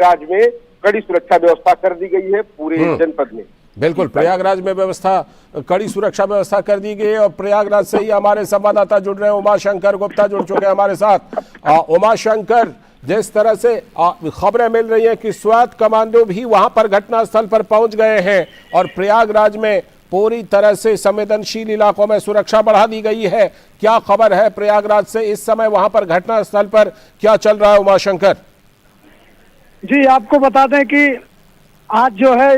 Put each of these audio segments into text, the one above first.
प्रयागराज में कड़ी सुरक्षा व्यवस्था कर दी गई है पूरे जनपद में। बिल्कुल, प्रयागराज में कड़ी सुरक्षा व्यवस्था कर दी गई है। और प्रयागराज से ही हमारे संवाददाता जुड़ रहे हैं, उमाशंकर गुप्ता जुड़ चुके हैं हमारे साथ। उमाशंकर, जिस तरह से खबरें मिल रही हैं कि स्वात कमांडो भी वहां पर घटनास्थल पर पहुंच गए हैं और प्रयागराज में पूरी तरह से संवेदनशील इलाकों में सुरक्षा बढ़ा दी गई है। क्या खबर है प्रयागराज से इस समय, वहां पर घटनास्थल पर क्या चल रहा है उमाशंकर? जी, आपको बता दें कि आज जो है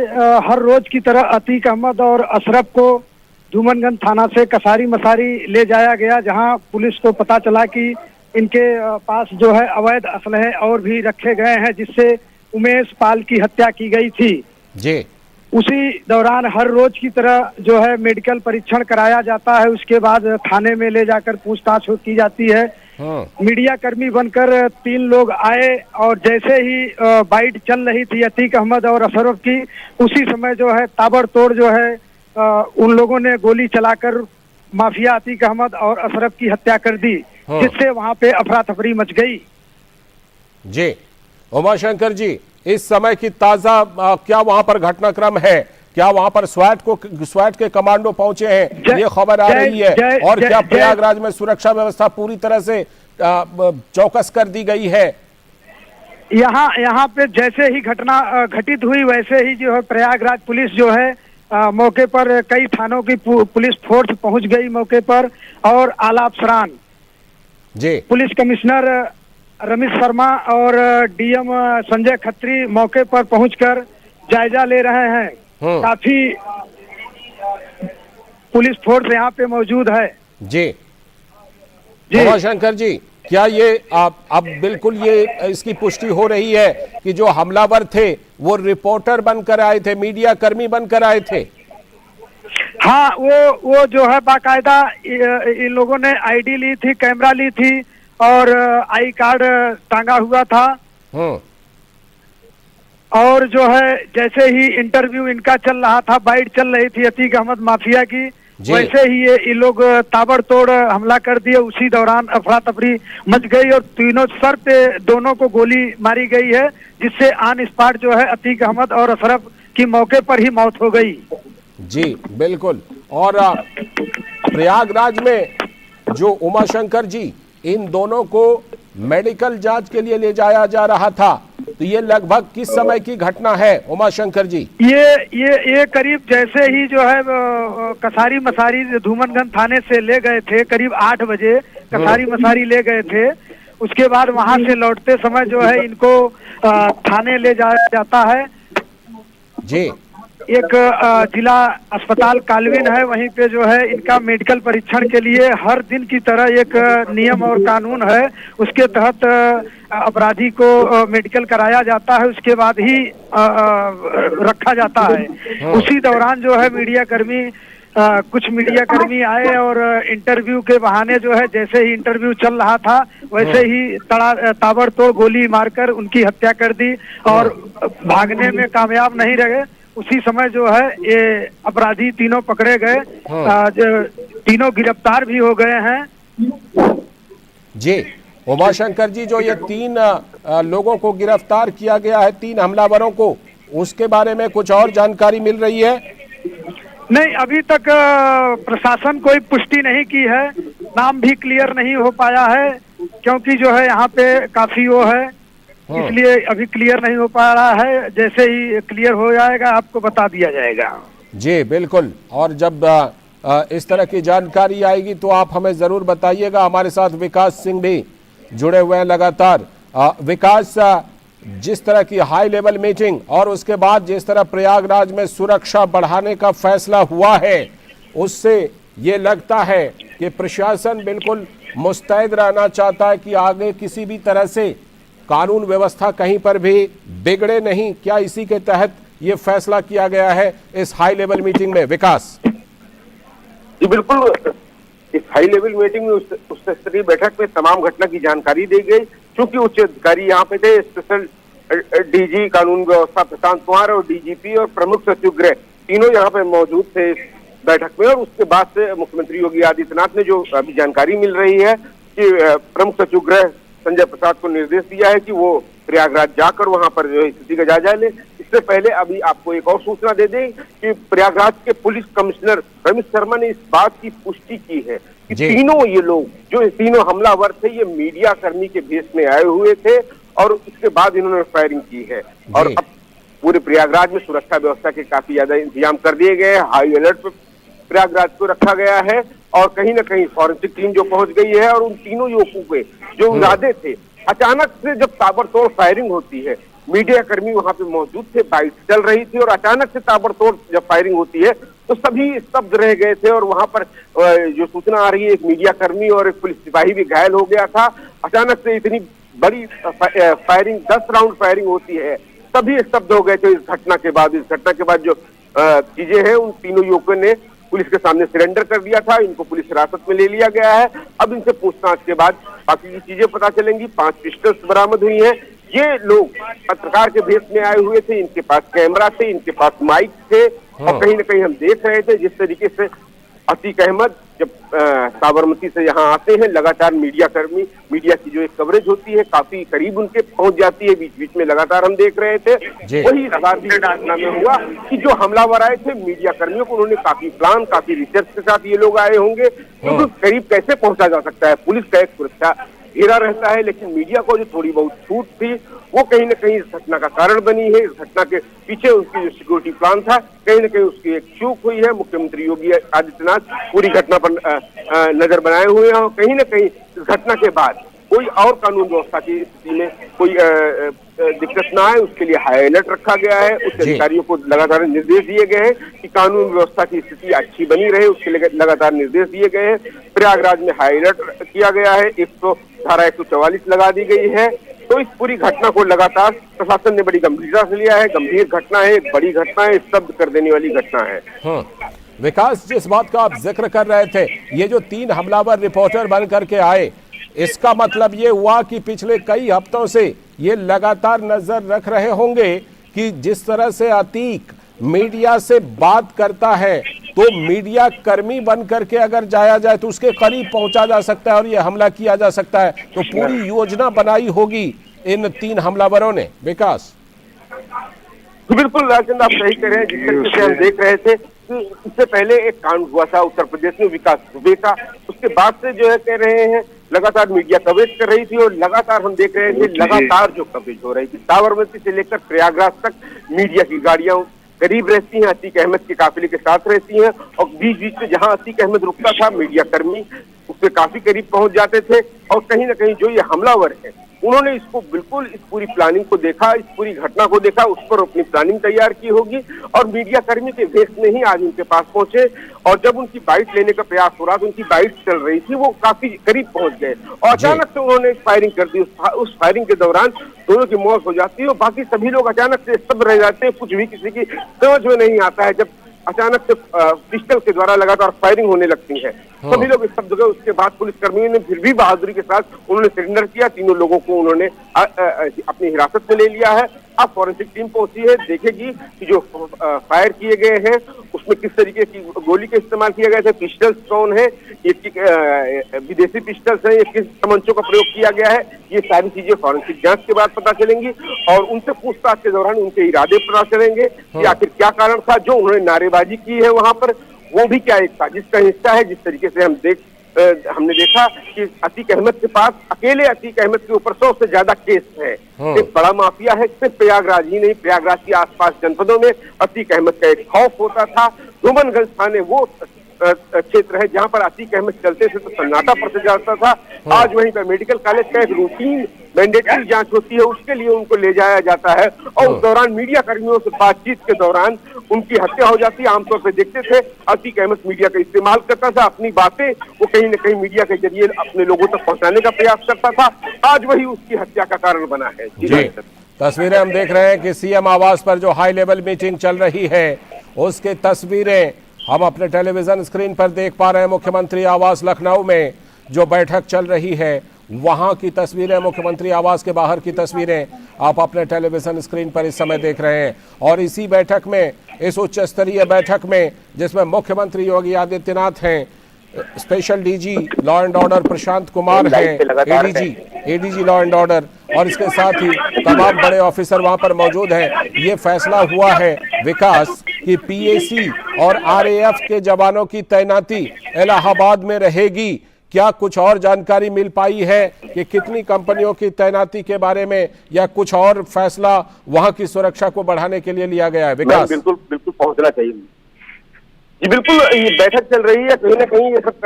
हर रोज की तरह अतीक अहमद और अशरफ को धूमनगंज थाना से कसारी मसारी ले जाया गया, जहां पुलिस को पता चला कि इनके पास जो है अवैध असलहे और भी रखे गए हैं, जिससे उमेश पाल की हत्या की गई थी। जी, उसी दौरान हर रोज की तरह जो है मेडिकल परीक्षण कराया जाता है, उसके बाद थाने में ले जाकर पूछताछ की जाती है। मीडिया कर्मी बनकर 3 लोग आए और जैसे ही बाइट चल रही थी अतीक अहमद और अशरफ की, उसी समय जो है ताबड़तोड़ जो है उन लोगों ने गोली चलाकर माफिया अतीक अहमद और अशरफ की हत्या कर दी, जिससे वहां पे अफरा तफरी मच गई। जी, उमाशंकर जी, इस समय की ताजा क्या वहां पर घटनाक्रम है? क्या वहां पर स्वैट के कमांडो पहुंचे हैं, ये खबर आ रही है? और क्या प्रयागराज में सुरक्षा व्यवस्था पूरी तरह से चौकस कर दी गई है? यहाँ पे जैसे ही घटना घटित हुई, वैसे ही जो है प्रयागराज पुलिस जो है मौके पर, कई थानों की पुलिस फोर्स पहुंच गई मौके पर, और आला अफसरान जी, पुलिस कमिश्नर रमेश शर्मा और डीएम संजय खत्री मौके पर पहुंचकर जायजा ले रहे हैं। काफी पुलिस फोर्स यहाँ पे मौजूद है। जी, उमाशंकर जी, क्या ये अब बिल्कुल ये इसकी पुष्टि हो रही है कि जो हमलावर थे वो रिपोर्टर बनकर आए थे, मीडिया कर्मी बनकर आए थे? हाँ, वो जो है बाकायदा इन लोगों ने आईडी ली थी, कैमरा ली थी और आई कार्ड टांगा हुआ था। और जो है जैसे ही इंटरव्यू इनका चल रहा था, बाइट चल रही थी अतीक अहमद माफिया की, वैसे ही ये लोग ताबड़तोड़ हमला कर दिए। उसी दौरान अफरा तफरी मच गई और तीनों सर पे दोनों को गोली मारी गई है, जिससे ऑन स्पॉट जो है अतीक अहमद और अशरफ की मौके पर ही मौत हो गई। जी बिल्कुल। और प्रयागराज में जो उमाशंकर जी, इन दोनों को मेडिकल जांच के लिए ले जाया जा रहा था, तो ये लगभग किस समय की घटना है उमाशंकर जी? ये करीब जैसे ही जो है कसारी मसारी धूमनगंज थाने से ले गए थे, करीब 8 बजे कसारी मसारी ले गए थे। उसके बाद वहां से लौटते समय जो है इनको थाने ले जाया जाता है। जी, एक जिला अस्पताल कालविन है, वहीं पे जो है इनका मेडिकल परीक्षण के लिए हर दिन की तरह एक नियम और कानून है, उसके तहत अपराधी को मेडिकल कराया जाता है, उसके बाद ही रखा जाता है। उसी दौरान जो है कुछ मीडिया कर्मी आए और इंटरव्यू के बहाने जो है, जैसे ही इंटरव्यू चल रहा था वैसे ही ताबड़तोड़ गोली मारकर उनकी हत्या कर दी और भागने में कामयाब नहीं रहे। उसी समय जो है ये अपराधी तीनों पकड़े गए, तीनों गिरफ्तार भी हो गए हैं। जी, उमाशंकर जी, जो ये 3 लोगों को गिरफ्तार किया गया है, 3 हमलावरों को, उसके बारे में कुछ और जानकारी मिल रही है? नहीं, अभी तक प्रशासन कोई पुष्टि नहीं की है, नाम भी क्लियर नहीं हो पाया है, क्योंकि जो है यहाँ पे काफी वो है, इसलिए अभी क्लियर नहीं हो पा रहा है। जैसे ही क्लियर हो जाएगा आपको बता दिया जाएगा। जी बिल्कुल। और जब इस तरह की जानकारी आएगी तो आप हमें जरूर बताइएगा। हमारे साथ विकास सिंह भी जुड़े हुए हैं लगातार। विकास, जिस तरह की हाई लेवल मीटिंग और उसके बाद जिस तरह प्रयागराज में सुरक्षा बढ़ाने का फैसला हुआ है, उससे ये लगता है कि प्रशासन बिल्कुल मुस्तैद रहना चाहता है कि आगे किसी भी तरह से कानून व्यवस्था कहीं पर भी बिगड़े नहीं। क्या इसी के तहत ये फैसला किया गया है इस हाई लेवल मीटिंग में? विकास जी बिल्कुल, इस हाई लेवल मीटिंग में उच्च स्तरीय बैठक में तमाम घटना की जानकारी दी गई। क्योंकि उच्च अधिकारी यहाँ पे थे, स्पेशल डीजी कानून व्यवस्था प्रशांत कुमार और डीजीपी और प्रमुख सचिव गृह, तीनों यहाँ पे मौजूद थे इस बैठक में। और उसके बाद से मुख्यमंत्री योगी आदित्यनाथ ने जो अभी जानकारी मिल रही है कि प्रमुख सचिव गृह संजय प्रसाद को निर्देश दिया है कि वो प्रयागराज जाकर वहां पर जो है स्थिति का जायजा ले। इससे पहले अभी आपको एक और सूचना दे दें कि प्रयागराज के पुलिस कमिश्नर रमेश शर्मा ने इस बात की पुष्टि की है कि तीनों ये लोग जो तीनों हमलावर थे ये मीडिया कर्मी के भेष में आए हुए थे और उसके बाद इन्होंने फायरिंग की है। और अब पूरे प्रयागराज में सुरक्षा व्यवस्था के काफी ज्यादा इंतजाम कर दिए गए हैं। हाई अलर्ट पर प्रयागराज को रखा गया है और कहीं ना कहीं फॉरेंसिक टीम जो पहुंच गई है और उन तीनों युवकों के जो इरादे थे, अचानक से जब ताबड़तोड़ फायरिंग होती है, मीडिया कर्मी वहां पे मौजूद थे, बाइट चल रही थी और अचानक से ताबड़तोड़ जब फायरिंग होती है तो सभी स्तब्ध रह गए थे और वहां पर जो सूचना आ रही है एक मीडिया कर्मी और एक पुलिस सिपाही भी घायल हो गया था। अचानक से इतनी बड़ी फायरिंग 10 राउंड फायरिंग होती है, सभी स्तब्ध हो गए थे इस घटना के बाद। इस घटना के बाद जो चीजें हैं उन तीनों युवकों ने पुलिस के सामने सरेंडर कर दिया था, इनको पुलिस हिरासत में ले लिया गया है। अब इनसे पूछताछ के बाद बाकी की चीजें पता चलेंगी। 5 पिस्टल्स बरामद हुई हैं। ये लोग पत्रकार के भेष में आए हुए थे, इनके पास कैमरा थे, इनके पास माइक थे और कहीं ना कहीं हम देख रहे थे जिस तरीके से अतीक अहमद जब साबरमती से यहाँ आते हैं, लगातार मीडिया कर्मी, मीडिया की जो एक कवरेज होती है काफी करीब उनके पहुंच जाती है, बीच बीच में लगातार हम देख रहे थे। वही इस बार भी घटना में हुआ कि जो हमलावर आए थे मीडिया कर्मियों को उन्होंने काफी प्लान, काफी रिसर्च के साथ ये लोग आए होंगे क्योंकि करीब कैसे पहुंचा जा सकता है। पुलिस का एक सुरक्षा घेरा रहता है लेकिन मीडिया को जो थोड़ी बहुत छूट थी वो कहीं ना कहीं इस घटना का कारण बनी है। इस घटना के पीछे उनकी जो सिक्योरिटी प्लान था कहीं ना कहीं उसकी एक चूक हुई है। मुख्यमंत्री योगी आदित्यनाथ पूरी घटना पर नजर बनाए हुए हैं और कहीं ना कहीं इस घटना के बाद कोई और कानून व्यवस्था की स्थिति में कोई दिक्कत ना आए उसके लिए हाई अलर्ट रखा गया है। उच्च अधिकारियों को लगातार निर्देश दिए गए हैं कि कानून व्यवस्था की स्थिति अच्छी बनी रहे, उसके लिए लगातार निर्देश दिए गए हैं। प्रयागराज में हाई अलर्ट किया गया है, धारा 144 लगा दी गई है। तो इस पूरी घटना को लगातार प्रशासन ने बड़ी गंभीरता से लिया है। गंभीर घटना है, एक बड़ी घटना है, स्तब्ध कर देने वाली घटना है। विकास, जिस बात का आप जिक्र कर रहे थे, ये जो 3 हमलावर रिपोर्टर बन करके आए, इसका मतलब ये हुआ कि पिछले कई हफ्तों से ये लगातार नजर रख रहे होंगे कि जिस तरह से अतीक मीडिया से बात करता है तो मीडिया कर्मी बन करके अगर जाया जाए तो उसके करीब पहुंचा जा सकता है और ये हमला किया जा सकता है। तो पूरी योजना बनाई होगी इन 3 हमलावरों ने। विकास, बिल्कुल राजेंद्र, आप सही कह रहे हैं। जिस तरीके से हम देख रहे थे कि इससे पहले एक कांड हुआ था उत्तर प्रदेश में विकास दुबे का, उसके बाद से जो है कह रहे हैं लगातार मीडिया कवरेज कर रही थी और लगातार हम देख रहे थे लगातार जो कवरेज हो रही थी साबरमती से लेकर प्रयागराज तक मीडिया की गाड़ियां करीब रहती हैं, अतीक अहमद के काफिले के साथ रहती हैं और बीच बीच में जहां अतीक अहमद रुकता था मीडिया कर्मी उसके काफी करीब पहुंच जाते थे। और कहीं ना कहीं जो ये हमलावर है उन्होंने इसको बिल्कुल इस पूरी प्लानिंग को देखा, इस पूरी घटना को देखा, उस पर अपनी प्लानिंग तैयार की होगी और मीडिया कर्मी के भेष में ही आज उनके पास पहुंचे और जब उनकी बाइट लेने का प्रयास हो रहा तो उनकी बाइट चल रही थी, वो काफी करीब पहुंच गए और अचानक से उन्होंने फायरिंग कर दी। उस फायरिंग के दौरान दोनों की मौत हो जाती है और बाकी सभी लोग अचानक से स्तब्ध रह जाते हैं। कुछ भी किसी की समझ में नहीं आता है। जब अचानक से पिस्टल के द्वारा लगातार फायरिंग होने लगती है, सभी लोग स्तब्ध गए। उसके बाद पुलिस कर्मियों ने फिर भी बहादुरी के साथ उन्होंने सरेंडर किया। तीनों लोगों को उन्होंने अपनी हिरासत में ले लिया है। अब फॉरेंसिक टीम पहुंची है, देखेगी कि जो फायर किए गए हैं उसमें किस तरीके की गोली का इस्तेमाल किया गया था, पिस्टल्स कौन है, ये विदेशी पिस्टल्स हैं, ये किस तमंचों का प्रयोग किया गया है, ये सारी चीजें फॉरेंसिक जांच के बाद पता चलेंगी और उनसे पूछताछ के दौरान उनके इरादे पता चलेंगे कि आखिर क्या कारण था जो उन्होंने नारेबाजी की है वहां पर, वो भी क्या एक साजिश का हिस्सा है। जिस तरीके से हमने देखा कि अतीक अहमद के पास, अकेले अतीक अहमद के ऊपर 100 से ज्यादा केस है। एक बड़ा माफिया है। सिर्फ प्रयागराज ही नहीं, प्रयागराज के आसपास जनपदों में अतीक अहमद का एक खौफ होता था। धूमनगंज थाने वो क्षेत्र है जहां पर अतीक अहमद चलते थे तो सन्नाटा पड़ जाता था। आज वहीं पर मेडिकल कॉलेज का एक रूटीन मैंडेटरी जांच होती है, उसके लिए उनको ले जाया जाता है और उस दौरान मीडिया कर्मियों से बातचीत के दौरान उनकी हत्या हो जाती है। आमतौर पर देखते थे अतीक अहमद मीडिया का इस्तेमाल करता था, अपनी बातें वो कहीं न कहीं मीडिया के जरिए अपने लोगों तक पहुंचाने का प्रयास करता था। आज वही उसकी हत्या का कारण बना है। जी, तस्वीरें हम देख रहे हैं कि सीएम आवास पर जो हाई लेवल मीटिंग चल रही है उसकी तस्वीरें हम अपने टेलीविजन स्क्रीन पर देख पा रहे हैं। मुख्यमंत्री आवास लखनऊ में जो बैठक चल रही है वहां की तस्वीरें, मुख्यमंत्री आवास के बाहर की तस्वीरें आप अपने टेलीविजन स्क्रीन पर इस समय देख रहे हैं। और इसी बैठक में, इस उच्च स्तरीय बैठक में जिसमें मुख्यमंत्री योगी आदित्यनाथ हैं, special DG law and order Prashant Kumar हैं, एडीजी लॉ एंड ऑर्डर, और इसके साथ ही तमाम बड़े ऑफिसर वहां पर मौजूद हैं। ये फैसला हुआ है विकास कि पीएसी और आरएएफ के जवानों की तैनाती इलाहाबाद में रहेगी। क्या कुछ और जानकारी मिल पाई है कि कितनी कंपनियों की तैनाती के बारे में, या कुछ और फैसला वहां की सुरक्षा को बढ़ाने के लिए लिया गया है? विकास, बिल्कुल बिल्कुल पहुंचना चाहिए जी। बिल्कुल ये बैठक चल रही है, कहीं ना कहीं ये सब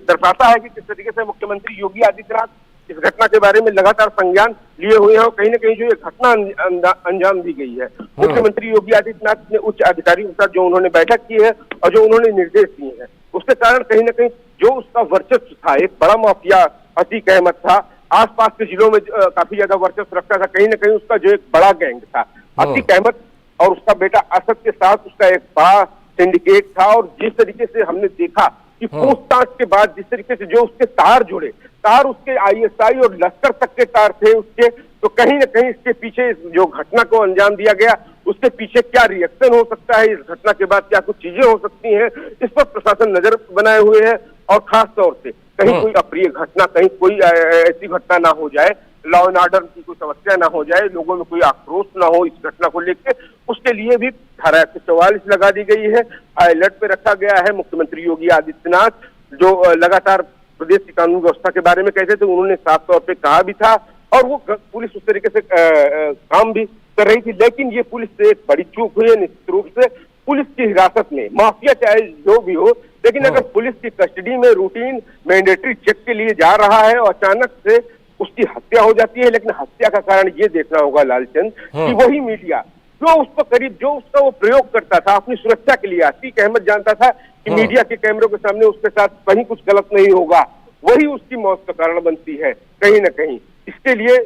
दर्शाता है कि किस तरीके से मुख्यमंत्री योगी आदित्यनाथ इस घटना के बारे में लगातार संज्ञान लिए हुए हैं और कहीं ना कहीं जो ये घटना अंजाम दी गई है। मुख्यमंत्री योगी आदित्यनाथ ने उच्च अधिकारियों के साथ जो उन्होंने बैठक की है और जो उन्होंने निर्देश दिए हैं, उसके कारण कहीं ना कहीं जो उसका वर्चस्व था, एक बड़ा माफिया अतीक अहमद था, आसपास के जिलों में काफी ज्यादा वर्चस्व रखता था, कहीं ना कहीं उसका जो एक बड़ा गैंग था अतीक अहमद और उसका बेटा असद के साथ उसका एक बड़ा सिंडिकेट था। और जिस तरीके से हमने देखा कि पूछताछ के बाद जिस तरीके से जो उसके तार जुड़े, तार उसके आईएसआई और लश्कर तक के तार थे उसके, तो कहीं ना कहीं इसके पीछे जो घटना को अंजाम दिया गया उसके पीछे क्या रिएक्शन हो सकता है, इस घटना के बाद क्या कुछ चीजें हो सकती हैं, इस पर प्रशासन नजर बनाए हुए है। और खास तौर से कहीं कोई अप्रिय घटना, कहीं कोई ऐसी घटना ना हो जाए, लॉ एंड ऑर्डर की कोई समस्या ना हो जाए, लोगों में कोई आक्रोश ना हो इस घटना को लेकर, उसके लिए भी धारा 144 लगा दी गई है, अलर्ट पे रखा गया है। मुख्यमंत्री योगी आदित्यनाथ जो लगातार प्रदेश की कानून व्यवस्था के बारे में कहते थे, उन्होंने साफ तौर पे कहा भी था और वो पुलिस उस तरीके से काम भी कर रही थी। लेकिन ये पुलिस से एक बड़ी चूक हुई है निश्चित रूप से। पुलिस की हिरासत में माफिया चाहे जो भी हो, लेकिन अगर पुलिस की कस्टडी में रूटीन मैंडेटरी चेक के लिए जा रहा है और अचानक से उसकी हत्या हो जाती है, लेकिन हत्या का कारण ये देखना होगा लालचंद कि वही मीडिया जो उसको करीब, जो उसका वो प्रयोग करता था अपनी सुरक्षा के लिए, अतीक अहमद जानता था कि मीडिया के कैमरों के सामने उसके साथ कहीं कुछ गलत नहीं होगा, वही उसकी मौत का कारण बनती है कहीं ना कहीं। इसके लिए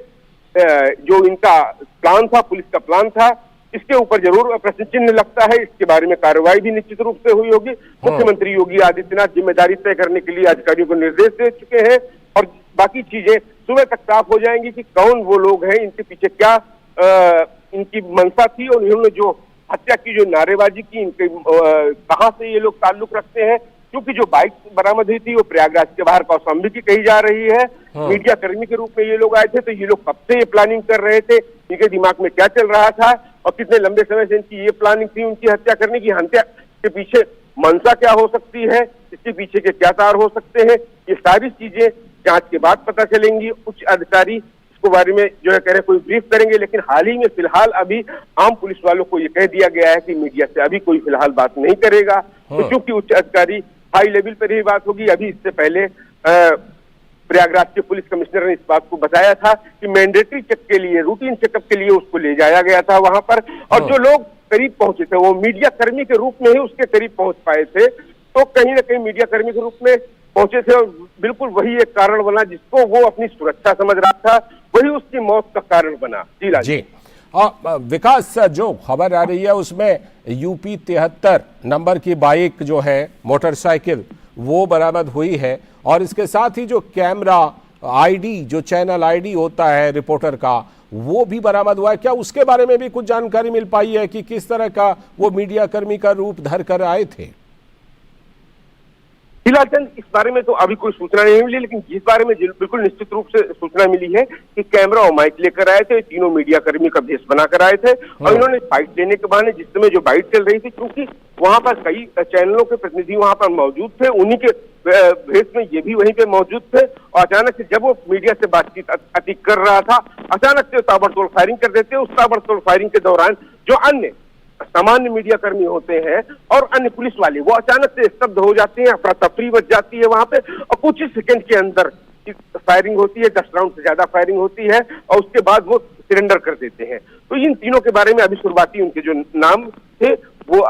जो इनका प्लान था, पुलिस का प्लान था, इसके ऊपर जरूर प्रश्न चिन्ह लगता है। इसके बारे में कार्रवाई भी निश्चित रूप से हुई होगी। मुख्यमंत्री योगी आदित्यनाथ जिम्मेदारी तय करने के लिए अधिकारियों को निर्देश दे चुके हैं और बाकी चीजें सुबह तक साफ हो जाएंगी कि कौन वो लोग हैं, इनके पीछे क्या इनकी मंशा थी और इन्होंने जो हत्या की, जो नारेबाजी की, इनके कहां से ये लोग ताल्लुक रखते हैं। क्योंकि जो बाइक बरामद हुई थी वो प्रयागराज के बाहर कौशाम्बी की कही जा रही है। मीडिया कर्मी के रूप में ये लोग आए थे, तो ये लोग कब से ये प्लानिंग कर रहे थे, इनके दिमाग में क्या चल रहा था और कितने लंबे समय से इनकी ये प्लानिंग थी उनकी हत्या करने की, हत्या के पीछे मंशा क्या हो सकती है, इसके पीछे के क्या तार हो सकते हैं, ये सारी चीजें जांच के बाद पता चलेंगी। उच्च अधिकारी इसको बारे में जो है कह रहे कोई ब्रीफ करेंगे, लेकिन हाल ही में फिलहाल अभी आम पुलिस वालों को ये कह दिया गया है कि मीडिया से अभी कोई फिलहाल बात नहीं करेगा। तो चूंकि उच्च अधिकारी हाई लेवल पर ही बात होगी, अभी इससे पहले प्रयागराज के पुलिस कमिश्नर ने इस बात को बताया था कि मैंडेटरी चेक के लिए, रूटीन चेकअप के लिए उसको ले जाया गया था वहां पर, और जो लोग करीब पहुंचे थे वो मीडिया कर्मी के रूप में ही उसके करीब पहुंच पाए थे। तो कहीं ना कहीं मीडिया कर्मी के रूप में पहुंचे थे और बिल्कुल वही एक कारण बना जिसको वो अपनी सुरक्षा समझ रहा था, वही उसकी मौत का कारण बना। जी विकास, जो खबर आ रही है उसमें यूपी 73 नंबर की बाइक जो है, मोटरसाइकिल, वो बरामद हुई है और इसके साथ ही जो कैमरा आईडी, जो चैनल आईडी होता है रिपोर्टर का, वो भी बरामद हुआ है। क्या उसके बारे में भी कुछ जानकारी मिल पाई है कि किस तरह का वो मीडिया कर्मी का रूप धर कर आए थे? फिलहाल इस बारे में तो अभी कोई सूचना नहीं मिली, लेकिन जिस बारे में बिल्कुल निश्चित रूप से सूचना मिली है कि कैमरा और माइक लेकर आए थे, तीनों मीडिया कर्मी का भेष बनाकर आए थे और इन्होंने फाइट लेने के बहाने, जिस समय जो बाइट चल रही थी, क्योंकि वहां पर कई चैनलों के प्रतिनिधि वहां पर मौजूद थे, उन्हीं के भेष में ये भी वहीं पे मौजूद थे और अचानक से जब वो मीडिया से बातचीत अतीक कर रहा था, अचानक से ताबड़तोड़ फायरिंग कर देते। उस ताबड़तोड़ फायरिंग के दौरान जो अन्य सामान्य मीडिया कर्मी होते हैं और अन्य पुलिस वाले, वो अचानक से स्तब्ध हो जाते हैं, अफरा तफरी बच जाती है वहां पे और कुछ ही सेकंड के अंदर फायरिंग होती है, 10 राउंड से ज्यादा फायरिंग होती है और उसके बाद वो सरेंडर कर देते हैं। तो इन तीनों के बारे में अभी शुरुआती उनके जो नाम थे वो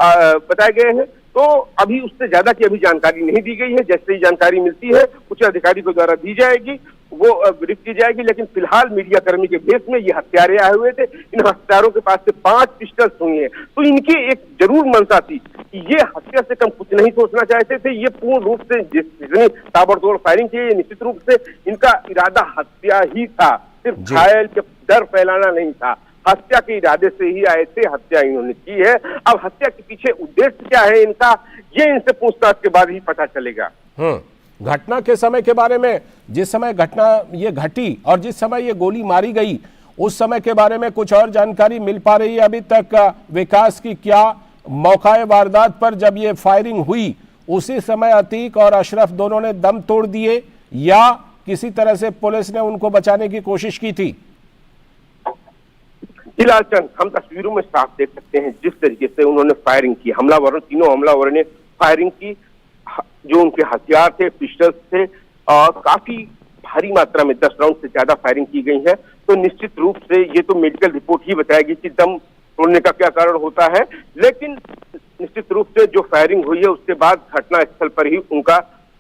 बताए गए हैं, तो अभी उससे ज्यादा की अभी जानकारी नहीं दी गई है। जैसे ही जानकारी मिलती है उच्च अधिकारी के द्वारा दी जाएगी, वो ब्रीफ की जाएगी। लेकिन फिलहाल मीडिया कर्मी के भेष में ये हत्यारे आए हुए थे, इन हत्यारों के पास से 5 पिस्टल्स हुई हैं, तो इनकी एक जरूर मंशा थी कि ये हत्या से कम कुछ नहीं सोचना चाहते थे। ये पूर्ण रूप से जितनी ताबड़तोड़ फायरिंग की, निश्चित रूप से इनका इरादा हत्या ही था, सिर्फ घायल के डर फैलाना नहीं था। हत्या के इरादे से ही आए थे, हत्या इन्होंने की है। अब हत्या के पीछे उद्देश्य क्या है इनका, ये इनसे पूछताछ के बाद ही पता चलेगा। घटना के समय के बारे में, जिस समय घटना ये घटी और जिस समय ये गोली मारी गई, उस समय के बारे में कुछ और जानकारी मिल पा रही है अभी तक विकास की? क्या मौका वारदात पर जब ये फायरिंग हुई उसी समय अतीक और अशरफ दोनों ने दम तोड़ दिए या किसी तरह से पुलिस ने उनको बचाने की कोशिश की थी? फिलहाल चंद हम तस्वीरों में साफ देख सकते हैं जिस तरीके से उन्होंने फायरिंग की, हमलावरों, तीनों हमलावरों ने फायरिंग की। जो उनके हथियार थे, पिस्टल्स थे, और काफी भारी मात्रा में 10 राउंड से ज्यादा फायरिंग की गई है। तो निश्चित रूप से ये तो मेडिकल रिपोर्ट ही बताएगी कि दम तोड़ने का क्या कारण होता है, लेकिन निश्चित रूप से जो फायरिंग हुई है उसके बाद घटना स्थल पर ही उनका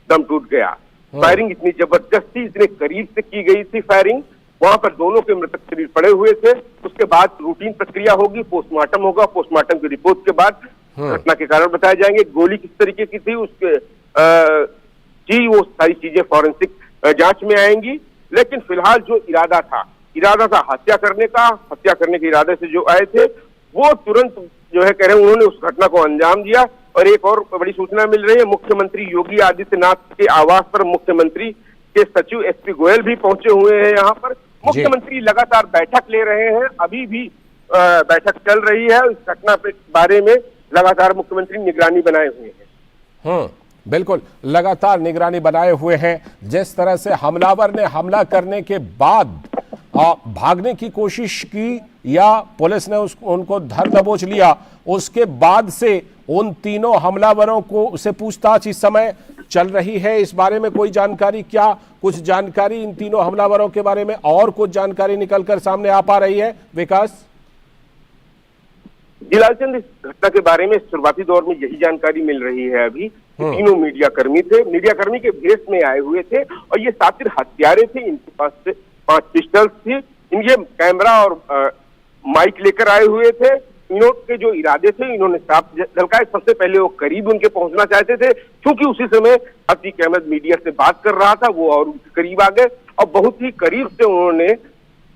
दम टूट गया। फायरिंग इतनी जबरदस्त थी, इतने करीब से की गई थी फायरिंग, वहां पर दोनों के मृतक शरीर पड़े हुए थे। उसके बाद रूटीन प्रक्रिया होगी, पोस्टमार्टम होगा, पोस्टमार्टम की रिपोर्ट के बाद घटना के कारण बताए जाएंगे। गोली किस तरीके की थी उसके वो सारी चीजें फॉरेंसिक जांच में आएंगी। लेकिन फिलहाल जो इरादा था हत्या करने का, हत्या करने के इरादे से जो आए थे वो तुरंत जो है कह रहे हैं उन्होंने उस घटना को अंजाम दिया। और एक और बड़ी सूचना मिल रही है, मुख्यमंत्री योगी आदित्यनाथ के आवास पर मुख्यमंत्री के सचिव एसपी गोयल भी पहुंचे हुए हैं। यहाँ पर मुख्यमंत्री लगातार बैठक ले रहे हैं, अभी भी बैठक चल रही है। इस घटना के बारे में लगातार मुख्यमंत्री निगरानी बनाए हुए हैं। बिल्कुल, लगातार निगरानी बनाए हुए हैं। जिस तरह से हमलावर ने हमला करने के बाद भागने की कोशिश की या पुलिस ने उनको धर दबोच लिया, उसके बाद से उन तीनों हमलावरों को से पूछताछ इस समय चल रही है। इस बारे में कोई जानकारी, क्या कुछ जानकारी इन तीनों हमलावरों के बारे में और कुछ जानकारी निकलकर सामने आ पा रही है विकास? लालचंद, इस घटना के बारे में शुरुआती दौर में यही जानकारी मिल रही है अभी। तीनों मीडियाकर्मी थे, मीडियाकर्मी के भेष में आए हुए थे और ये सातिर हत्यारे थे। इनके पास से 5 पिस्टल्स थी, इनके कैमरा और माइक लेकर आए हुए थे। इनके जो इरादे थे इन्होंने साफ झलकाए। सबसे पहले वो करीब उनके पहुंचना चाहते थे, क्योंकि उसी समय अतीक अहमद मीडिया से बात कर रहा था, वो और उनके करीब आ गए और बहुत ही करीब से उन्होंने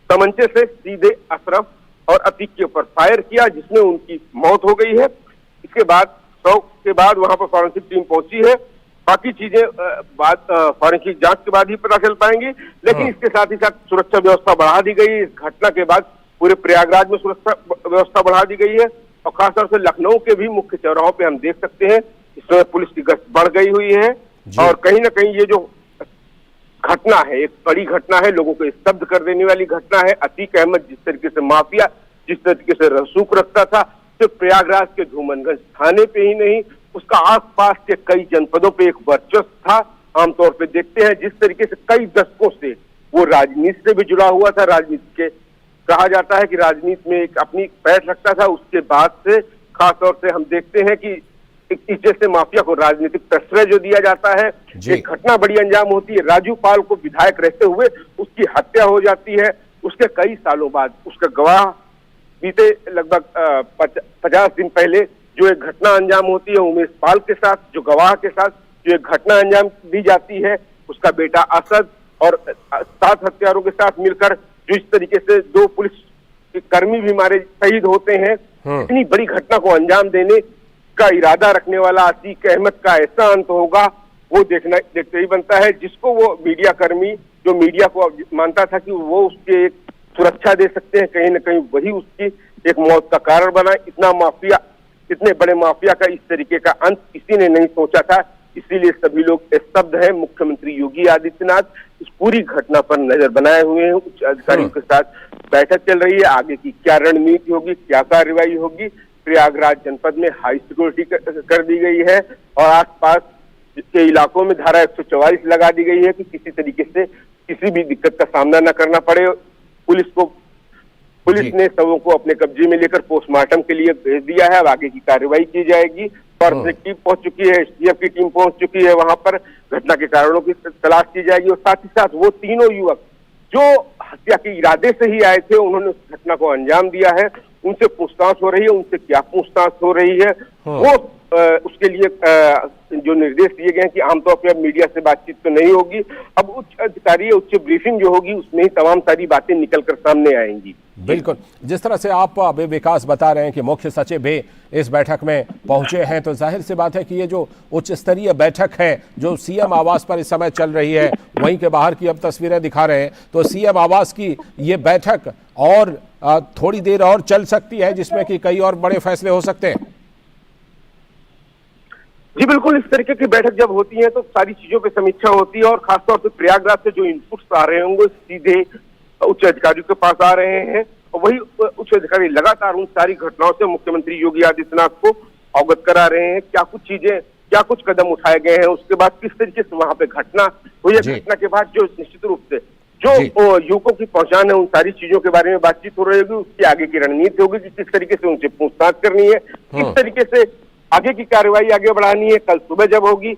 तमंचे से सीधे अशरफ और अतीक के ऊपर फायर किया, जिसमें उनकी मौत हो गई है। इसके बाद 100 के बाद वहां पर फॉरेंसिक टीम पहुंची है। बाकी चीजें फॉरेंसिक जांच के बाद ही पता चल पाएंगी। लेकिन इसके साथ ही साथ सुरक्षा व्यवस्था बढ़ा दी गई। इस घटना के बाद पूरे प्रयागराज में सुरक्षा व्यवस्था बढ़ा दी गई है और खासतौर से लखनऊ के भी मुख्य चौराहों पे हम देख सकते हैं इसमें पुलिस की गश्त बढ़ गई हुई है। और कहीं ना कहीं ये जो घटना है एक बड़ी घटना है, लोगों को स्तब्ध कर देने वाली घटना है। अतीक अहमद जिस तरीके से माफिया, जिस तरीके से रसूख रखता था, सिर्फ प्रयागराज के धूमनगंज थाने पे ही नहीं, उसका आसपास के कई जनपदों पे एक वर्चस्व था। आमतौर पे देखते हैं जिस तरीके से कई दशकों से वो राजनीति से भी जुड़ा हुआ था। राजनीति के कहा जाता है कि राजनीति में एक अपनी पैठ रखता था। उसके बाद से खासतौर से हम देखते हैं कि इस जैसे माफिया को राजनीतिक प्रश्रय जो दिया जाता है, एक घटना बड़ी अंजाम होती है। राजू पाल को विधायक रहते हुए उसकी हत्या हो जाती है। उसके कई सालों बाद उसका गवाह बीते लगभग 50 दिन पहले जो एक घटना अंजाम होती है उमेश पाल के साथ, जो गवाह के साथ जो एक घटना अंजाम दी जाती है, उसका बेटा असद और 7 हत्यारों के साथ मिलकर जो इस तरीके से 2 पुलिस कर्मी भी मारे शहीद होते हैं। इतनी बड़ी घटना को अंजाम देने का इरादा रखने वाला अतीक अहमद का ऐसा अंत होगा, वो देखते ही बनता है। जिसको वो मीडिया कर्मी जो मीडिया को मानता था कि वो उसके एक सुरक्षा दे सकते हैं, कहीं ना कहीं वही उसकी एक मौत का कारण बना। इतना माफिया, इतने बड़े माफिया का इस तरीके का अंत किसी ने नहीं सोचा था। इसीलिए सभी लोग स्तब्ध हैं। मुख्यमंत्री योगी आदित्यनाथ इस पूरी घटना पर नजर बनाए हुए हैं। उच्च अधिकारियों के साथ बैठक चल रही है। आगे की क्या रणनीति होगी, क्या कार्रवाई होगी। प्रयागराज जनपद में हाई सिक्योरिटी कर दी गई है और आसपास के इलाकों में धारा 144 लगा दी गई है कि किसी तरीके से किसी भी दिक्कत का सामना न करना पड़े। पुलिस ने शवों को अपने कब्जे में लेकर पोस्टमार्टम के लिए भेज दिया है। अब आगे की कार्रवाई की जाएगी। फॉरेंसिक टीम पहुंच चुकी है, एसटीएफ की टीम पहुंच चुकी है। वहां पर घटना के कारणों की तलाश की जाएगी और साथ ही साथ वो तीनों युवक जो हत्या के इरादे से ही आए थे, उन्होंने उस घटना को अंजाम दिया है, उनसे पूछताछ हो रही है, उनसे क्या पूछताछ हो रही है, वो उसके लिए जो निर्देश दिए गए हैं कि आमतौर पर अब मीडिया से बातचीत तो नहीं होगी, अब उच्च अधिकारी उच्च ब्रीफिंग जो होगी उसमें ही तमाम सारी बातें निकल कर सामने आएंगी। बिल्कुल, जिस तरह से आप अभी विकास बता रहे हैं कि मुख्य सचिव भी इस बैठक में पहुंचे हैं, तो जाहिर सी बात है कि ये जो उच्च स्तरीय बैठक है जो सीएम आवास पर इस समय चल रही है, वहीं के बाहर की अब तस्वीरें दिखा रहे हैं, तो सीएम आवास की ये बैठक और थोड़ी देर और चल सकती है, जिसमें कि कई और बड़े फैसले हो सकते हैं। जी बिल्कुल, इस तरीके की बैठक जब होती है तो सारी चीजों पे समीक्षा होती है और खासतौर पर प्रयागराज से जो इनपुट्स आ रहे होंगे सीधे उच्च अधिकारियों के पास आ रहे हैं और वही उच्च अधिकारी लगातार उन सारी घटनाओं से मुख्यमंत्री योगी आदित्यनाथ को अवगत करा रहे हैं। क्या कुछ चीजें, क्या कुछ कदम उठाए गए हैं, उसके बाद किस तरीके से वहां पे घटना हुई है, घटना के बाद जो निश्चित रूप से जो युवकों की पहचान है, उन सारी चीजों के बारे में बातचीत हो रही होगी। उसकी आगे की रणनीति होगी कि किस तरीके से उनसे पूछताछ करनी है, किस तरीके से आगे की कार्रवाई आगे बढ़ानी है। कल सुबह जब होगी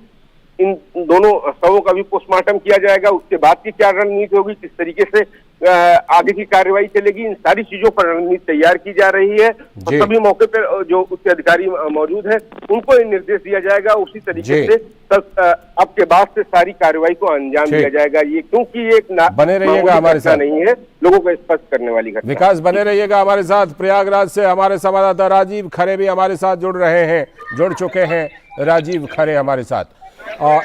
इन दोनों शवों का भी पोस्टमार्टम किया जाएगा, उसके बाद की क्या रणनीति होगी, किस तरीके से आगे की कार्रवाई चलेगी, इन सारी चीजों पर रणनीति तैयार की जा रही है। और सभी मौके पर जो उच्च अधिकारी मौजूद हैं उनको ये निर्देश दिया जाएगा, उसी तरीके से अब के बाद से सारी कार्रवाई को अंजाम दिया जाएगा। ये क्योंकि ये एक बने रहिएगा हमारे साथ, नहीं है, लोगों को स्पष्ट करने वाली घटना। विकास बने रहिएगा हमारे साथ। प्रयागराज से हमारे संवाददाता राजीव खरे भी हमारे साथ जुड़ चुके हैं। राजीव खरे हमारे साथ।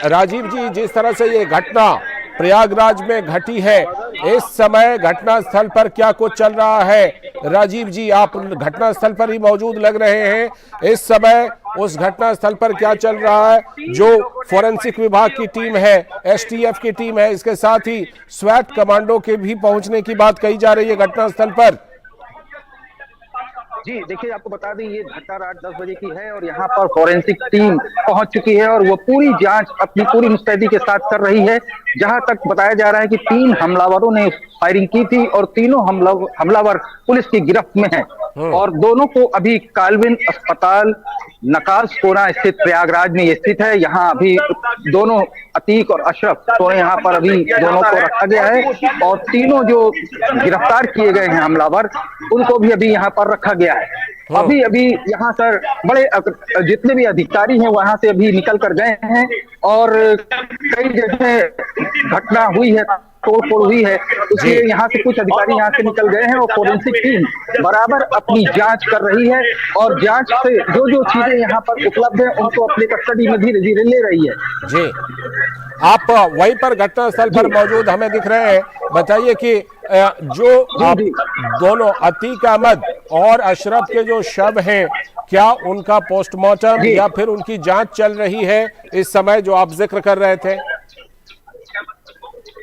राजीव जी, जिस तरह से ये घटना प्रयागराज में घटी है, इस समय घटना स्थल पर क्या कुछ चल रहा है? राजीव जी, आप घटना स्थल पर ही मौजूद लग रहे हैं, इस समय उस घटना स्थल पर क्या चल रहा है? जो फोरेंसिक विभाग की टीम है, एसटीएफ की टीम है, इसके साथ ही स्वैट कमांडो के भी पहुंचने की बात कही जा रही है घटना स्थल पर। जी देखिए, आपको बता दें ये घटना रात 10 बजे की है और यहाँ पर फोरेंसिक टीम पहुंच चुकी है और वो पूरी जांच अपनी पूरी मुस्तैदी के साथ कर रही है। जहां तक बताया जा रहा है कि 3 हमलावरों ने फायरिंग की थी और तीनों हमलावर पुलिस की गिरफ्त में हैं और दोनों को अभी काल्विन अस्पताल नकाजकोना स्थित प्रयागराज में स्थित है। यहाँ अभी दोनों अतीक और अशरफ तो यहाँ पर अभी दोनों को रखा गया है और तीनों जो गिरफ्तार किए गए हैं हमलावर उनको भी अभी यहाँ पर रखा गया है। अभी यहाँ सर बड़े जितने भी अधिकारी हैं वहां से अभी निकल कर गए हैं और कई जगह घटना हुई है, तोड़फोड़ हुई है, इसलिए यहाँ से कुछ अधिकारी यहाँ से निकल गए हैं और फोरेंसिक टीम बराबर अपनी जांच कर रही है और जांच से जो जो चीजें यहाँ पर उपलब्ध है उनको अपने कस्टडी में धीरे धीरे ले रही है। जी, आप वहीं पर घटना स्थल पर मौजूद हमें दिख रहे हैं। बताइए कि जो आप दोनों अतीक अहमद और अशरफ के जो शव हैं, क्या उनका पोस्टमार्टम या फिर उनकी जांच चल रही है इस समय जो आप जिक्र कर रहे थे?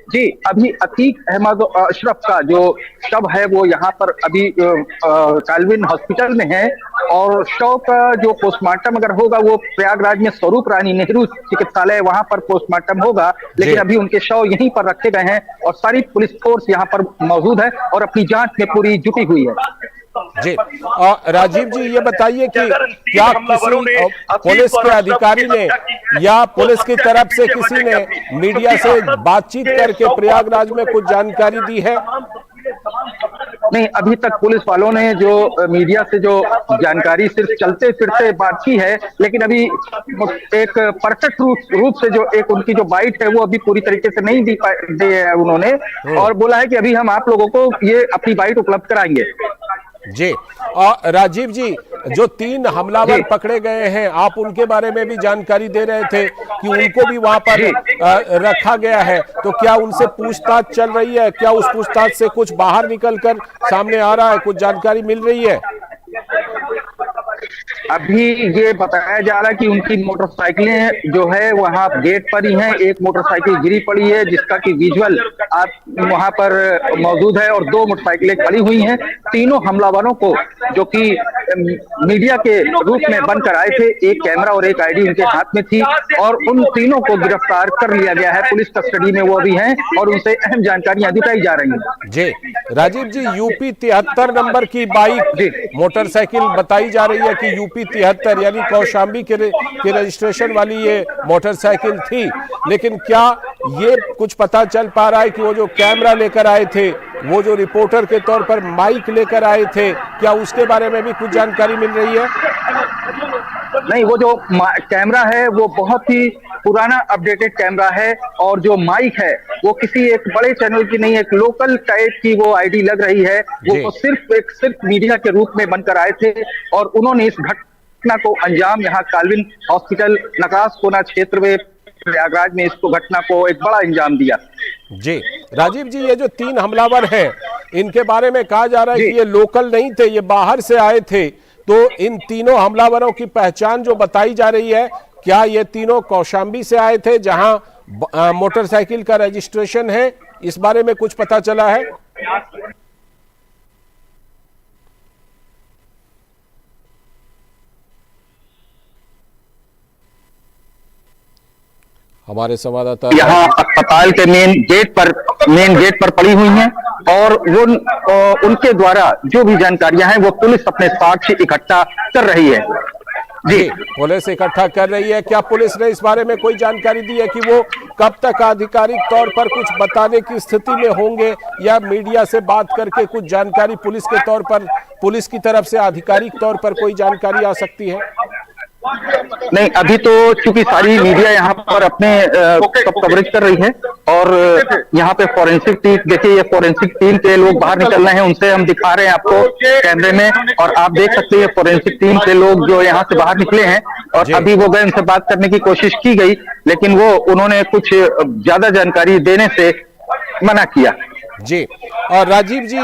जी, अभी अतीक अहमद और अशरफ का जो शव है वो यहाँ पर अभी काल्विन हॉस्पिटल में है और शव का जो पोस्टमार्टम अगर होगा वो प्रयागराज में स्वरूप रानी नेहरू चिकित्सालय वहां पर पोस्टमार्टम होगा, लेकिन अभी उनके शव यहीं पर रखे गए हैं और सारी पुलिस फोर्स यहाँ पर मौजूद है और अपनी जांच में पूरी जुटी हुई है। जी, राजीव जी ये बताइए कि क्या किसी पुलिस के अधिकारी ने या पुलिस की तरफ से किसी ने मीडिया से बातचीत करके प्रयागराज में कुछ जानकारी दी है? नहीं, अभी तक पुलिस वालों ने जो मीडिया से जो जानकारी सिर्फ चलते फिरते बात की है, लेकिन अभी एक परफेक्ट रूप से जो एक उनकी जो बाइट है वो अभी पूरी तरीके से नहीं दी है उन्होंने और बोला है कि अभी हम आप लोगों को ये अपनी बाइट उपलब्ध कराएंगे। जी, और राजीव जी, जो 3 हमलावर पकड़े गए हैं, आप उनके बारे में भी जानकारी दे रहे थे कि उनको भी वहां पर रखा गया है, तो क्या उनसे पूछताछ चल रही है? क्या उस पूछताछ से कुछ बाहर निकलकर सामने आ रहा है, कुछ जानकारी मिल रही है? अभी ये बताया जा रहा है कि उनकी मोटरसाइकिलें जो है वहां गेट पर ही हैं। एक मोटरसाइकिल गिरी पड़ी है जिसका कि विजुअल आप वहां पर मौजूद है और 2 मोटरसाइकिलें खड़ी हुई हैं। तीनों हमलावरों को जो कि मीडिया के रूप में बनकर आए थे, एक कैमरा और एक आईडी उनके हाथ में थी और उन तीनों को गिरफ्तार कर लिया गया है। पुलिस कस्टडी में वो अभी हैं और उनसे अहम जानकारियां जुटाई जा रही हैं। जी, राजीव जी, यूपी 73 नंबर की बाइक मोटरसाइकिल बताई जा रही है कि यूपी 73 यानी कौशाम्बी के रजिस्ट्रेशन वाली ये मोटरसाइकिल थी, लेकिन क्या ये कुछ पता चल पा रहा है कि वो जो कैमरा लेकर आए थे, वो जो रिपोर्टर के तौर पर माइक लेकर आए थे, क्या उसके बारे में भी कुछ जानकारी मिल रही है? नहीं, वो जो कैमरा है वो बहुत ही पुराना अपडेटेड कैमरा है, और जो माइक है वो किसी एक बड़े चैनल की नहीं, एक लोकल टाइप की वो आईडी लग रही है। वो सिर्फ मीडिया के रूप में बनकर आए थे, और उन्होंने इस घटना को अंजाम यहाँ काल्विन हॉस्पिटल नकास कोना क्षेत्र में प्रयागराज में इसको घटना को एक बड़ा अंजाम दिया। जी राजीव जी, ये जो 3 हमलावर हैं, इनके बारे में कहा जा रहा है कि ये लोकल नहीं थे, ये बाहर से आए थे। तो इन तीनों हमलावरों की पहचान जो बताई जा रही है, क्या ये तीनों कौशाम्बी से आए थे जहां मोटरसाइकिल का रजिस्ट्रेशन है? इस बारे में कुछ पता चला है? हमारे संवाददाता यहाँ अस्पताल के मेन गेट पर पड़ी हुई हैं, और वो उनके द्वारा जो भी जानकारियां हैं वो पुलिस अपने साक्ष्य इकट्ठा कर रही है। जी, पुलिस इकट्ठा कर रही है। क्या पुलिस ने इस बारे में कोई जानकारी दी है कि वो कब तक आधिकारिक तौर पर कुछ बताने की स्थिति में होंगे, या मीडिया से बात करके कुछ जानकारी पुलिस के तौर पर, पुलिस की तरफ से आधिकारिक तौर पर कोई जानकारी आ सकती है? नहीं, अभी तो चूंकि सारी मीडिया यहाँ पर अपने सब कवरेज कर रही है, और यहाँ पे फॉरेंसिक टीम, देखिए ये फॉरेंसिक टीम के लोग बाहर निकल रहे हैं, उनसे हम दिखा रहे हैं आपको कैमरे में, और आप देख सकते हैं फॉरेंसिक टीम के लोग जो यहाँ से बाहर निकले हैं, और अभी वो गए, उनसे बात करने की कोशिश की गई, लेकिन उन्होंने कुछ ज्यादा जानकारी देने से मना किया। जी, और राजीव जी,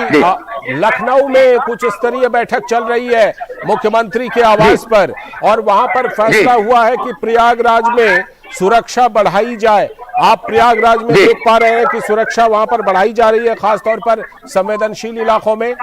लखनऊ में कुछ स्तरीय बैठक चल रही है मुख्यमंत्री के आवास पर, और वहां पर फैसला हुआ है कि प्रयागराज में सुरक्षा बढ़ाई जाए। आप प्रयागराज में देख पा रहे हैं कि सुरक्षा वहां पर बढ़ाई जा रही है, खासतौर पर संवेदनशील इलाकों में।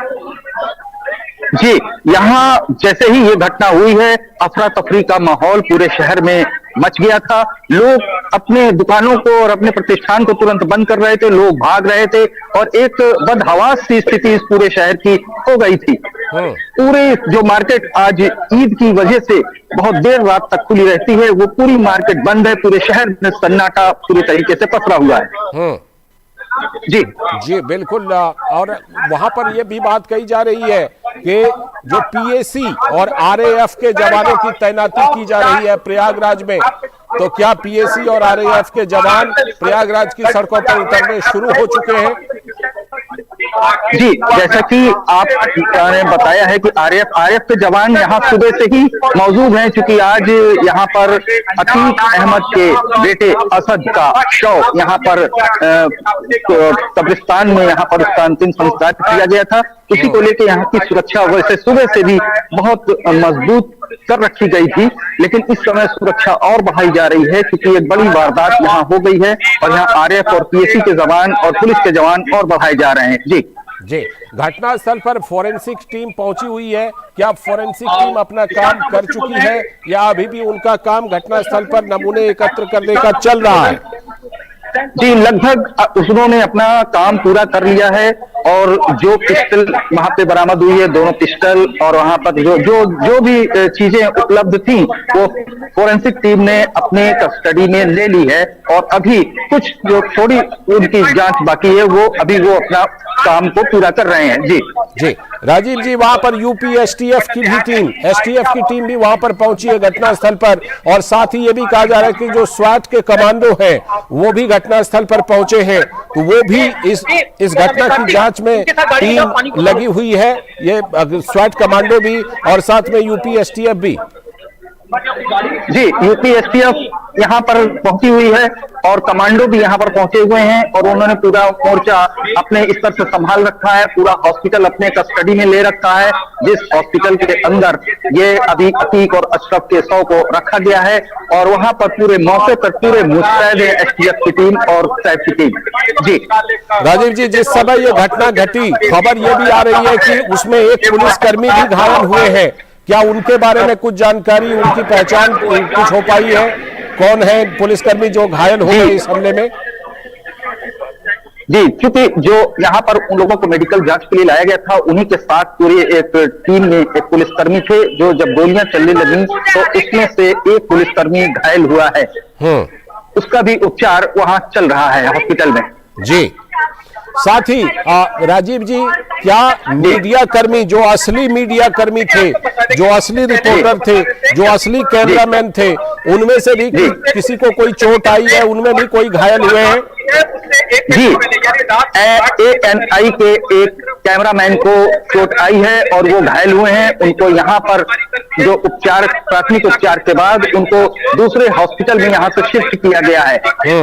जी, यहाँ जैसे ही ये घटना हुई है, अफरा तफरी का माहौल पूरे शहर में मच गया था। लोग अपने दुकानों को और अपने प्रतिष्ठान को तुरंत बंद कर रहे थे, लोग भाग रहे थे, और एक बदहवास सी स्थिति इस पूरे शहर की हो गई थी। पूरे जो मार्केट आज ईद की वजह से बहुत देर रात तक खुली रहती है, वो पूरी मार्केट बंद है। पूरे शहर में सन्नाटा पूरी तरीके से पसरा हुआ है। जी जी बिल्कुल। और वहां पर यह भी बात कही जा रही है कि जो पीएसी और आरएएफ के जवानों की तैनाती की जा रही है प्रयागराज में, तो क्या पीएसी और आरएएफ के जवान प्रयागराज की सड़कों पर उतरने शुरू हो चुके हैं? जी, जैसा कि आपने बताया है कि आरएएफ के जवान यहाँ सुबह से ही मौजूद हैं, क्योंकि आज यहाँ पर अतीक अहमद के बेटे असद का शव यहाँ पर कब्रिस्तान में यहाँ पर उसका अंतिम संस्कार किया गया था। इसी को लेकर यहाँ की सुरक्षा वैसे सुबह से भी बहुत मजबूत कर रखी गई थी, लेकिन इस समय सुरक्षा और बढ़ाई जा रही है, क्योंकि एक बड़ी वारदात यहाँ हो गई है, और यहाँ आरएएफ और पीएसी के जवान और पुलिस के जवान और बढ़ाए जा रहे हैं। जी जी, घटनास्थल पर फोरेंसिक टीम पहुंची हुई है। क्या फोरेंसिक टीम अपना काम कर चुकी है, या अभी भी उनका काम घटनास्थल पर नमूने एकत्र करने का चल रहा है? जी, लगभग उन्होंने अपना काम पूरा कर लिया है, और जो पिस्टल वहां पे बरामद हुई है, दोनों पिस्टल, और वहां पर जो भी चीजें उपलब्ध थी, वो फोरेंसिक टीम ने अपने कस्टडी में ले ली है, और अभी कुछ जो थोड़ी उनकी जांच बाकी है, वो अपना काम को पूरा कर रहे हैं। जी जी, राजीव जी, वहां पर यूपी एसटीएफ की टीम भी वहां पर पहुंची है घटनास्थल पर, और साथ ही ये भी कहा जा रहा है कि जो स्वाट के कमांडो हैं वो भी घटनास्थल पर पहुंचे हैं, तो वो भी इस घटना की जांच में टीम लगी हुई है, ये स्वाट कमांडो भी और साथ में यूपी एसटीएफ भी। जी, यूपी एसटीएफ यहाँ पर पहुंची हुई है, और कमांडो भी यहाँ पर पहुंचे हुए हैं, और उन्होंने पूरा मोर्चा अपने स्तर से संभाल रखा है, पूरा हॉस्पिटल अपने कस्टडी में ले रखा है, जिस हॉस्पिटल के अंदर ये अभी अतीक और अशरफ के शव को रखा गया है, और वहां पर पूरे मौके पर पूरे मुस्तैद है एसटीएफ की टीम और सैफ की टीम। जी राजीव जी, जिस समय ये घटना घटी, खबर ये भी आ रही है कि उसमें एक पुलिसकर्मी भी घायल हुए हैं। क्या उनके बारे में कुछ जानकारी, उनकी पहचान कुछ हो पाई है? कौन है पुलिसकर्मी जो घायल हो गए इस हमले में? जी, क्योंकि जो यहाँ पर उन लोगों को मेडिकल जांच के लिए लाया गया था, उन्हीं के साथ पूरी एक टीम में एक पुलिसकर्मी थे, जो जब गोलियां चलने लगी तो इसमें से एक पुलिसकर्मी घायल हुआ है। उसका भी उपचार वहां चल रहा है हॉस्पिटल में। जी, साथ ही राजीव जी, क्या मीडिया कर्मी, जो असली मीडिया कर्मी थे, जो असली रिपोर्टर थे, जो असली कैमरामैन थे, उनमें से भी किसी को कोई चोट आई है? उनमें भी कोई घायल हुए हैं? जी, ANI के एक कैमरामैन को चोट आई है और वो घायल हुए हैं। उनको यहाँ पर जो उपचार, प्राथमिक उपचार के बाद उनको दूसरे हॉस्पिटल में यहाँ से शिफ्ट किया गया है।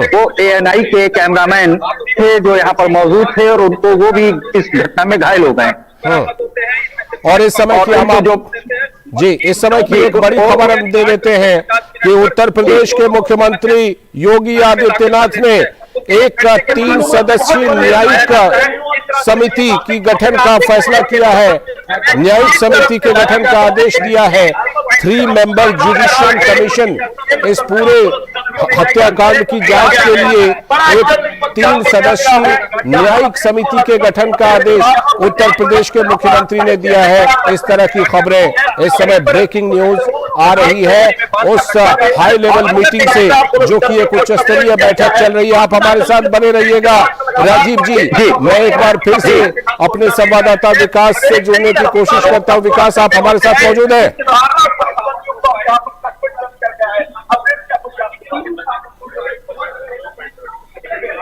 वो ANI के कैमरामैन थे जो यहाँ पर मौजूद थे और उनको, वो भी इस घटना में घायल हो गए। और इस समय की हम जी, इस समय की एक बड़ी खबर हम दे देते हैं कि उत्तर प्रदेश के मुख्यमंत्री योगी आदित्यनाथ ने एक 3 सदस्यीय न्यायिक समिति की गठन का फैसला किया है। न्यायिक समिति के गठन का आदेश दिया है। 3 मेंबर जुडिशियल कमीशन इस पूरे हत्याकांड की जांच के लिए एक 3 सदस्यीय न्यायिक समिति के गठन का आदेश उत्तर प्रदेश के मुख्यमंत्री ने दिया है। इस तरह की खबरें इस समय ब्रेकिंग न्यूज आ रही है उस हाई लेवल मीटिंग से, जो कि एक उच्च स्तरीय बैठक चल रही है। आप हमारे साथ बने रहिएगा। राजीव जी, मैं एक बार फिर से अपने संवाददाता विकास से जुड़ने की कोशिश करता हूं। विकास, आप हमारे साथ मौजूद हैं?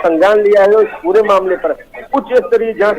संज्ञान लिया है इस पूरे मामले पर उच्च स्तरीय जांच